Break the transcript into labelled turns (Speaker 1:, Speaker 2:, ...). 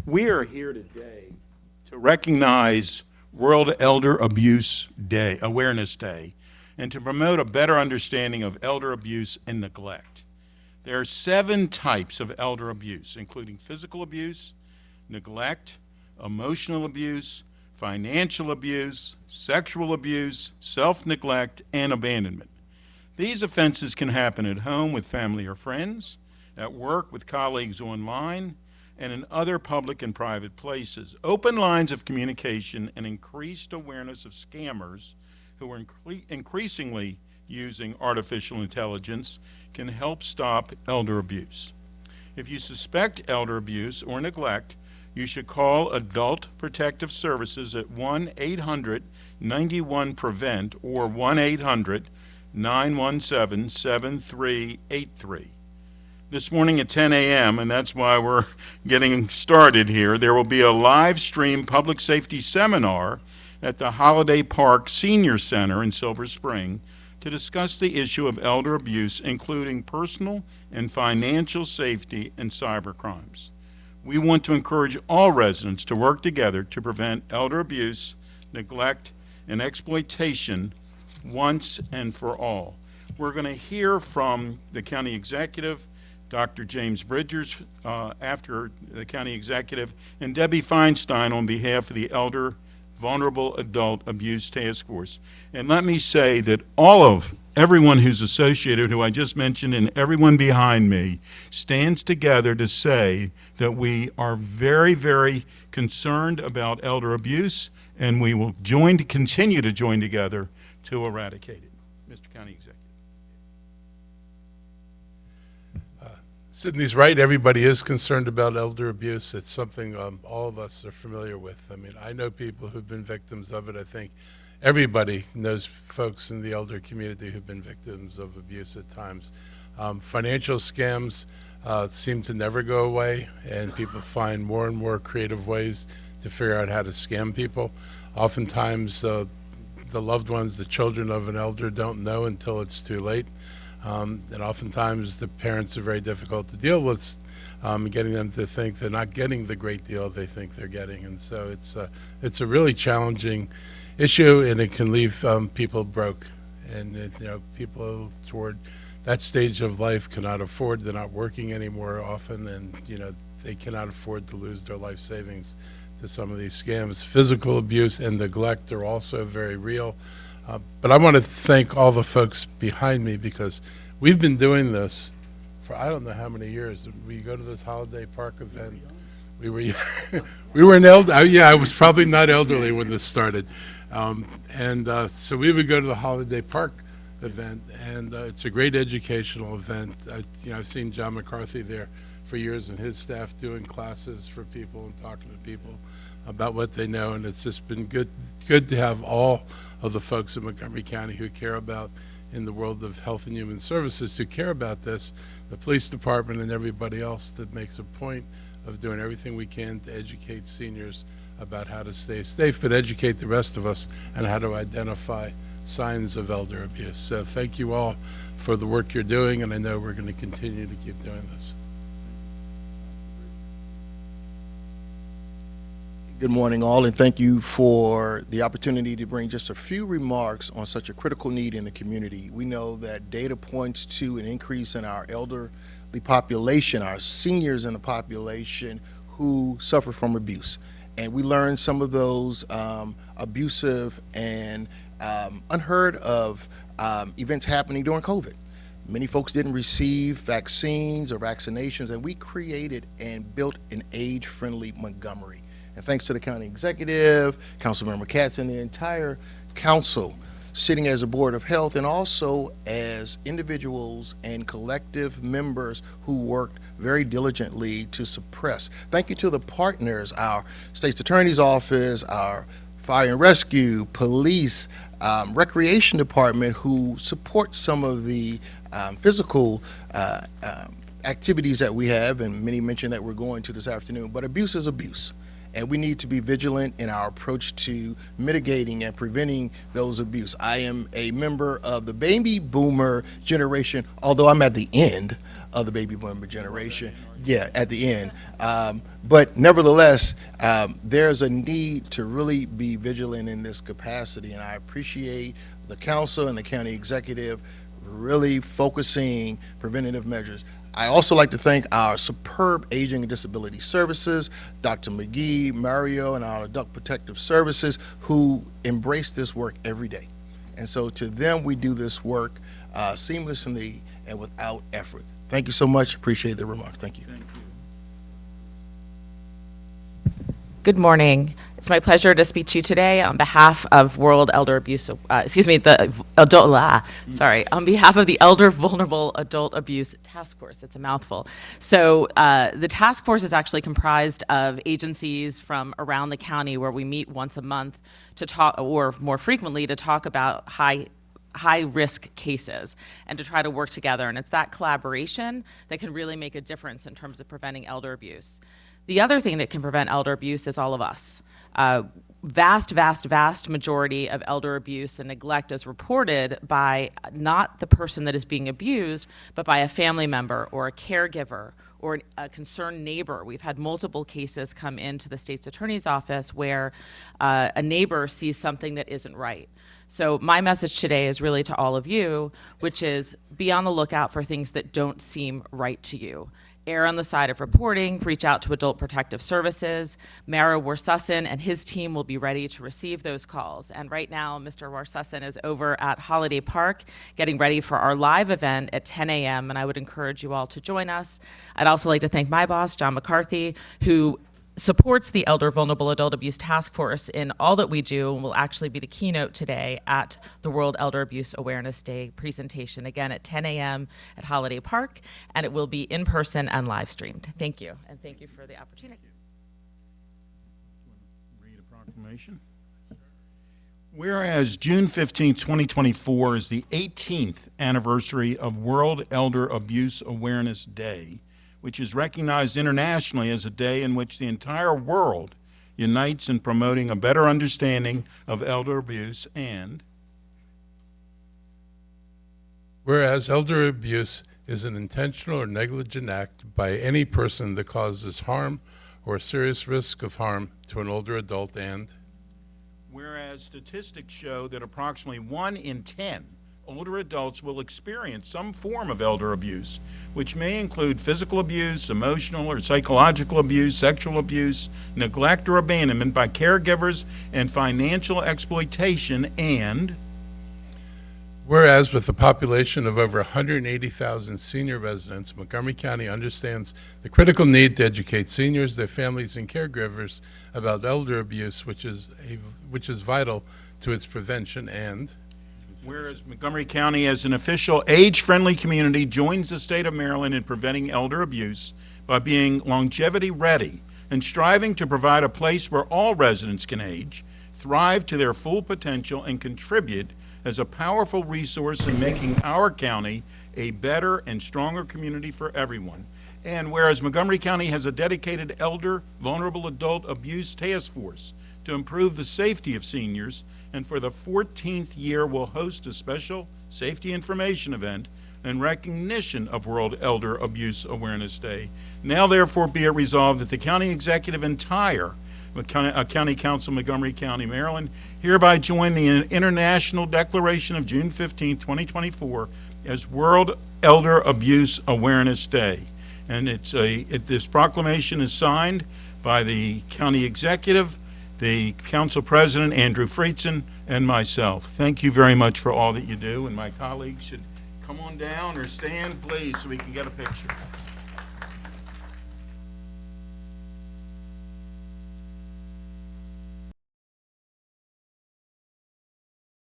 Speaker 1: We are here today to recognize World Elder Abuse Day, Awareness Day, and to promote a better understanding of elder abuse and neglect. There are 7 types of elder abuse, including physical abuse, neglect, emotional abuse, financial abuse, sexual abuse, self-neglect, and abandonment. These offenses can happen at home with family or friends, at work with colleagues online, and in other public and private places. Open lines of communication and increased awareness of scammers who are increasingly using artificial intelligence can help stop elder abuse. If you suspect elder abuse or neglect, you should call Adult Protective Services at 1-800-91-PREVENT or 1-800-917-7383. This morning at 10 a.m., and that's why we're getting started here, there will be a live stream public safety seminar at the Holiday Park Senior Center in Silver Spring to discuss the issue of elder abuse, including personal and financial safety and cyber crimes. We want to encourage all residents to work together to prevent elder abuse, neglect, and exploitation once and for all. We're going to hear from the county executive, Dr. James Bridgers, after the county executive, and Debbie Feinstein on behalf of the Elder Vulnerable Adult Abuse Task Force. And let me say that everyone who's associated, who I just mentioned, and everyone behind me stands together to say that we are very, very concerned about elder abuse, and we will continue to join together to eradicate it. Mr. County Executive.
Speaker 2: Sydney's right. Everybody is concerned about elder abuse. It's something all of us are familiar with. I mean, I know people who've been victims of it. I think everybody knows folks in the elder community who've been victims of abuse at times. Financial scams seem to never go away, and people find more and more creative ways to figure out how to scam people. Oftentimes, the loved ones, the children of an elder, don't know until it's too late. And oftentimes the parents are very difficult to deal with, getting them to think they're not getting the great deal they think they're getting. And so it's a really challenging issue, and it can leave people broke. And people toward that stage of life cannot afford, they're not working anymore often, and they cannot afford to lose their life savings to some of these scams. Physical abuse and neglect are also very real. But I want to thank all the folks behind me, because we've been doing this for I don't know how many years. We go to this Holiday Park event. We were an elder. Yeah, I was probably not elderly when this started. So we would go to the Holiday Park event, and it's a great educational event. I've seen John McCarthy there for years and his staff doing classes for people and talking to people about what they know, and it's just been good to have all of the folks in Montgomery County who care about, in the world of health and human services, who care about this, the police department and everybody else that makes a point of doing everything we can to educate seniors about how to stay safe, but educate the rest of us on how to identify signs of elder abuse. So thank you all for the work you're doing, and I know we're going to continue to keep doing this.
Speaker 3: Good morning, all, and thank you for the opportunity to bring just a few remarks on such a critical need in the community. We know that data points to an increase in our elderly population, our seniors in the population who suffer from abuse. And we learned some of those abusive and unheard of events happening during COVID. Many folks didn't receive vaccines or vaccinations, and we created and built an age-friendly Montgomery. And thanks to the county executive, Councilmember Katz, and the entire council sitting as a board of health, and also as individuals and collective members who worked very diligently to suppress. Thank you to the partners, our state's attorney's office, our fire and rescue, police, recreation department, who support some of the physical activities that we have, and many mentioned that we're going to this afternoon. But abuse is abuse. and we need to be vigilant in our approach to mitigating and preventing those abuse. I am a member of the baby boomer generation, although I'm at the end of the baby boomer generation. Yeah, at the end. But nevertheless, there's a need to really be vigilant in this capacity, and I appreciate the council and the county executive really focusing preventative measures. I also like to thank our superb Aging and Disability Services, Dr. McGee, Mario, and our Adult Protective Services, who embrace this work every day. And so to them, we do this work seamlessly and without effort. Thank you so much. Appreciate the remarks. Thank you.
Speaker 1: Thank you.
Speaker 4: Good morning. It's my pleasure to speak to you today on behalf of World Elder Abuse, on behalf of the Elder Vulnerable Adult Abuse Task Force. It's a mouthful. So the task force is actually comprised of agencies from around the county where we meet once a month to talk, or more frequently, to talk about high-risk cases and to try to work together. And it's that collaboration that can really make a difference in terms of preventing elder abuse. The other thing that can prevent elder abuse is all of us. Vast majority of elder abuse and neglect is reported by not the person that is being abused, but by a family member or a caregiver or a concerned neighbor. We've had multiple cases come into the state's attorney's office where a neighbor sees something that isn't right. So my message today is really to all of you, which is be on the lookout for things that don't seem right to you. Err on the side of reporting, reach out to Adult Protective Services. Mara Warsussen and his team will be ready to receive those calls. And right now, Mr. Warsussen is over at Holiday Park getting ready for our live event at 10 a.m., and I would encourage you all to join us. I'd also like to thank my boss, John McCarthy, who supports the Elder Vulnerable Adult Abuse Task Force in all that we do, and will actually be the keynote today at the World Elder Abuse Awareness Day presentation, again at 10 a.m. at Holiday Park, and it will be in person and live streamed. Thank you, and thank you for the opportunity.
Speaker 1: Read a proclamation. Whereas June 15, 2024 is the 18th anniversary of World Elder Abuse Awareness Day, which is recognized internationally as a day in which the entire world unites in promoting a better understanding of elder abuse. And
Speaker 2: whereas elder abuse is an intentional or negligent act by any person that causes harm or serious risk of harm to an older adult, and
Speaker 1: whereas statistics show that approximately 1 in 10 older adults will experience some form of elder abuse, which may include physical abuse, emotional or psychological abuse, sexual abuse, neglect or abandonment by caregivers, and financial exploitation. And
Speaker 2: whereas with a population of over 180,000 senior residents, Montgomery County understands the critical need to educate seniors, their families, and caregivers about elder abuse, which is vital to its prevention. And
Speaker 1: whereas Montgomery County, as an official age-friendly community, joins the state of Maryland in preventing elder abuse by being longevity ready and striving to provide a place where all residents can age, thrive to their full potential, and contribute as a powerful resource in making our county a better and stronger community for everyone. And whereas Montgomery County has a dedicated Elder Vulnerable Adult Abuse Task Force to improve the safety of seniors, and for the 14th year will host a special safety information event in recognition of World Elder Abuse Awareness Day. Now therefore be it resolved that the county executive entire County Council, Montgomery County, Maryland, hereby join the International Declaration of June 15, 2024 as World Elder Abuse Awareness Day. And this proclamation is signed by the county executive, the council president, Andrew Friedson, and myself. Thank you very much for all that you do, and my colleagues should come on down or stand, please, so we can get a picture.